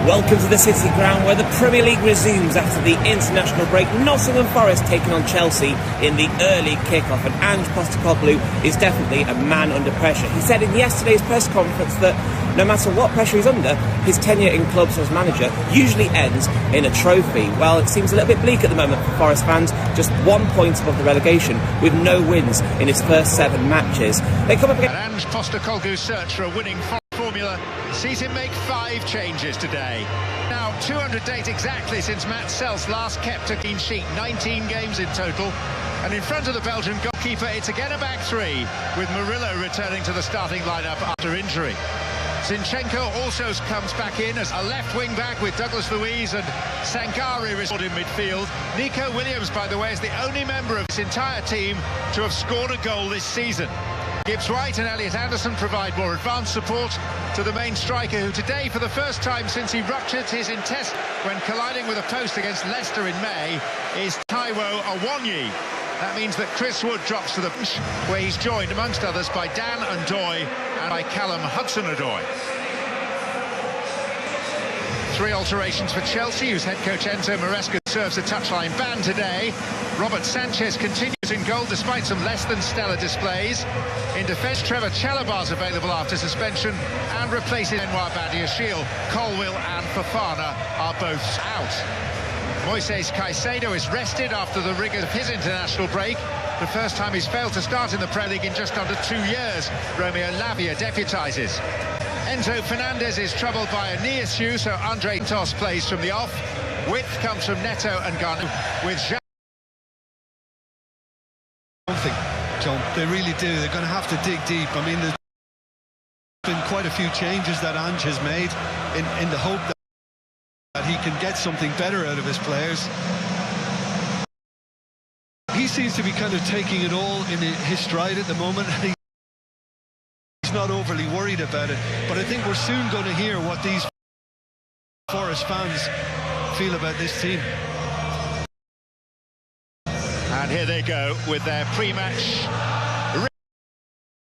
Welcome to the City Ground, where the Premier League resumes after the international break. Nottingham Forest taking on Chelsea in the early kick-off, and Ange Postecoglou is definitely a man under pressure. He said in yesterday's press conference that no matter what pressure he's under, his tenure in clubs as manager usually ends in a trophy. Well, it seems a little bit bleak at the moment for Forest fans, just 1 point above the relegation with no wins in his first 7 matches. They come up against Ange Postecoglou's search for a winning formula sees him make 5 changes today. Now, 200 days exactly since Matt Sells last kept a clean sheet, 19 games in total. And in front of the Belgian goalkeeper, it's again a back 3, with Murillo returning to the starting lineup after injury. Zinchenko also comes back in as a left wing-back with Douglas Luiz and Sankari restored in midfield. Nico Williams, by the way, is the only member of this entire team to have scored a goal this season. Gibbs White and Elliot Anderson provide more advanced support to the main striker, who today, for the first time since he ruptured his intestine when colliding with a post against Leicester in May, is Taiwo Awoniyi. That means that Chris Wood drops to the bench, where he's joined, amongst others, by Dan Ndoye and by Callum Hudson-Odoi. 3 alterations for Chelsea, whose head coach Enzo Maresca serves a touchline ban today. Robert Sanchez continues in goal despite some less than stellar displays. In defence, Trevor Chalobah's available after suspension and replaces Benoit Badiashile. Colwill and Fofana are both out. Moises Caicedo is rested after the rigours of his international break. The first time he's failed to start in the Premier League in just under 2 years. Romeo Lavia deputises. Enzo Fernandez is troubled by a knee issue, so Andre Tos plays from the off. Width comes from Neto and Garner, with Jean. John, they really do. They're going to have to dig deep. I mean, there's been quite a few changes that Ange has made in the hope that he can get something better out of his players. He seems to be kind of taking it all in his stride at the moment. He's not overly worried about it, but I think we're soon going to hear what these Forest fans feel about this team. And here they go with their pre-match.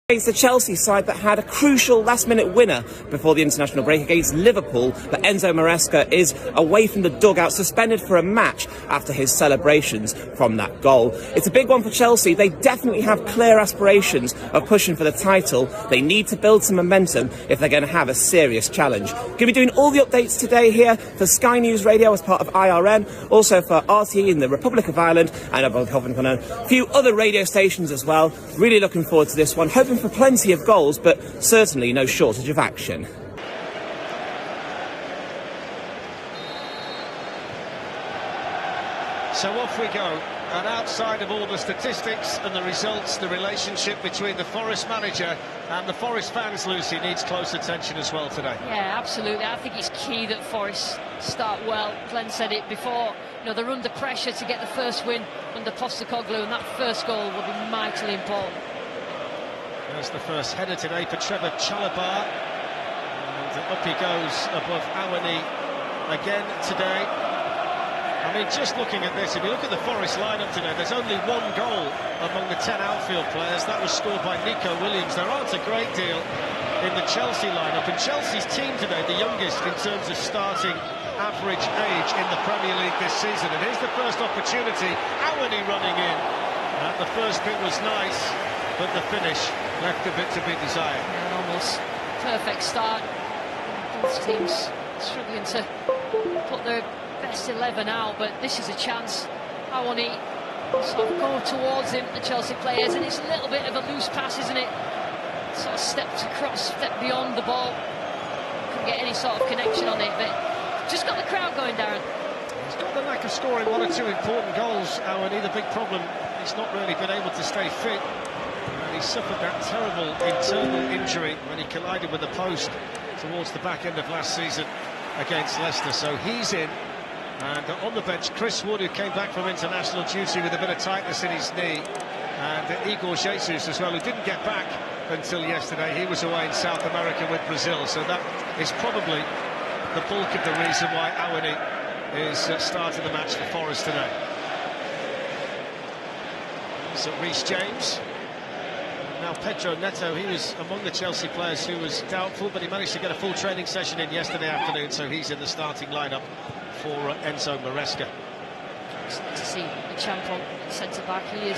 Against the Chelsea side that had a crucial last-minute winner before the international break against Liverpool, but Enzo Maresca is away from the dugout, suspended for a match after his celebrations from that goal. It's a big one for Chelsea. They definitely have clear aspirations of pushing for the title. They need to build some momentum if they're going to have a serious challenge. Going to be doing all the updates today here for Sky News Radio as part of IRN, also for RTE in the Republic of Ireland, and above a few other radio stations as well. Really looking forward to this one. Hoping for plenty of goals, but certainly no shortage of action. So off we go, and outside of all the statistics and the results, the relationship between the Forest manager and the Forest fans, Lucy, needs close attention as well today. Yeah, absolutely. I think it's key that Forest start well. Glenn said it before, you know, they're under pressure to get the first win under Postecoglou, and that first goal will be mightily important. There's the first header today for Trevor Chalobah, and up he goes above Awoniyi again today. I mean, just looking at this, if you look at the Forest lineup today, there's only 1 goal among the 10 outfield players. That was scored by Nico Williams. There aren't a great deal in the Chelsea lineup, and Chelsea's team today, the youngest in terms of starting average age in the Premier League this season. And here's the first opportunity, Awoniyi running in, and the first bit was nice, but the finish left a bit to be desired. Yeah, an almost perfect start. Both teams struggling to put their best 11 out, but this is a chance. Awoniyi sort of go towards him, the Chelsea players, and it's a little bit of a loose pass, isn't it? Sort of stepped across, stepped beyond the ball. Couldn't get any sort of connection on it, but just got the crowd going, Darren. He's got the knack of scoring 1 or 2 important goals, Awoniyi. The big problem, he's not really been able to stay fit. He suffered that terrible internal injury when he collided with the post towards the back end of last season against Leicester. So he's in, and on the bench, Chris Wood, who came back from international duty with a bit of tightness in his knee, and Igor Jesus as well, who didn't get back until yesterday. He was away in South America with Brazil, so that is probably the bulk of the reason why Awoniyi is starting the match for Forest today. So Reece James. Now Pedro Neto, he was among the Chelsea players who was doubtful, but he managed to get a full training session in yesterday afternoon, so he's in the starting lineup for Enzo Maresca. It's nice to see the champ on centre-back. He is,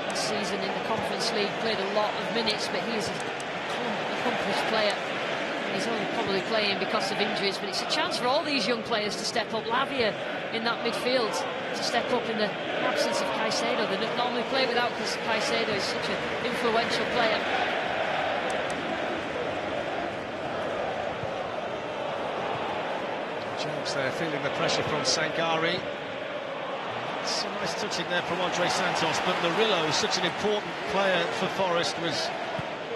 this season in the Conference League, played a lot of minutes, but he is an accomplished player. He's only probably playing because of injuries, but it's a chance for all these young players to step up. Lavia in that midfield to step up in the absence of Caicedo. They don't normally play without, because Caicedo is such an influential player. James there feeling the pressure from Sangari. It's a nice touch in there from Andre Santos, but Murillo, such an important player for Forest, was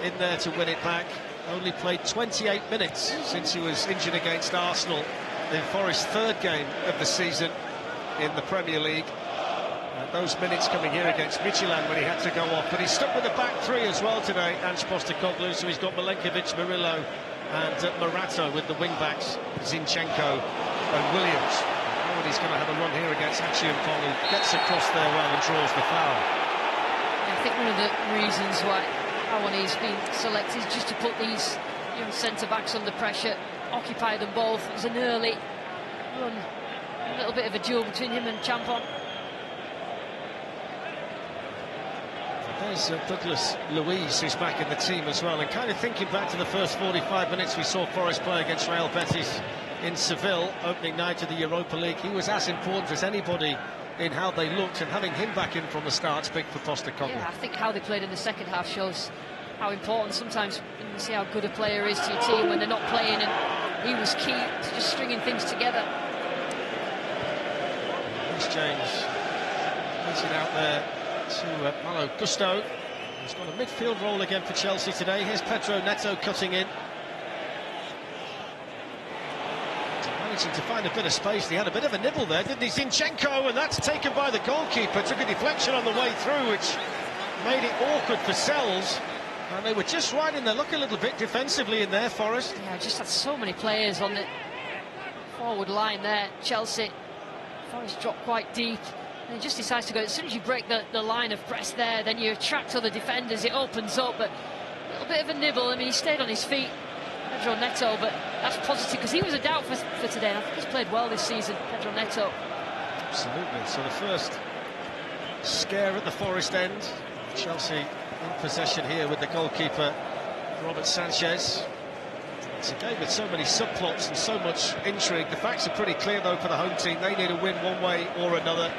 in there to win it back. Only played 28 minutes since he was injured against Arsenal in Forest's third game of the season in the Premier League. Those minutes coming here against Midtjylland when he had to go off, but he's stuck with the back three as well today, Ange Postecoglou, so he's got Milenkovic, Murillo and Morato with the wing-backs, Zinchenko and Williams. Oh, and he's going to have a run here against Achiampong, who gets across there well and draws the foul. I think one of the reasons why Awoni's been selected is just to put these young centre-backs under pressure, occupy them both. It was an early run, a little bit of a duel between him and Champon. There's Douglas Luiz, who's back in the team as well, and kind of thinking back to the first 45 minutes we saw Forest play against Real Betis in Seville, opening night of the Europa League. He was as important as anybody in how they looked, and having him back in from the start's big for Postecoglou. Yeah, I think how they played in the second half shows how important sometimes you see how good a player is to your team when they're not playing, and he was key to just stringing things together. Here's James passing out there to Malo Gusto. He's got a midfield role again for Chelsea today. Here's Pedro Neto cutting in, managing to find a bit of space. He had a bit of a nibble there, didn't he? Zinchenko, and that's taken by the goalkeeper. Took a deflection on the way through, which made it awkward for Sells. And they were just right in their luck a little bit defensively in there, Forest. Yeah, just had so many players on the forward line there. Chelsea, Forest dropped quite deep, and he just decides to go. As soon as you break the line of press there, then you attract other defenders, it opens up, but a little bit of a nibble. I mean, he stayed on his feet, Pedro Neto, but that's positive because he was a doubt for today, and I think he's played well this season, Pedro Neto. Absolutely. So the first scare at the Forest end. Chelsea in possession here with the goalkeeper, Robert Sanchez. It's a game with so many subplots and so much intrigue. The facts are pretty clear, though, for the home team. They need a win one way or another.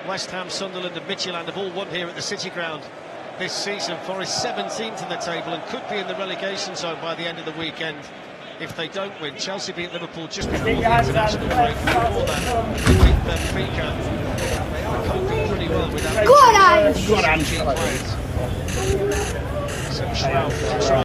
West Ham, Sunderland and Midtjylland have all won here at the City Ground this season. Forest 17th in the table and could be in the relegation zone by the end of the weekend if they don't win. Chelsea beat Liverpool just before the international break. Before that, they beat Benfica. They are coping pretty well with that. Good players. So Shroud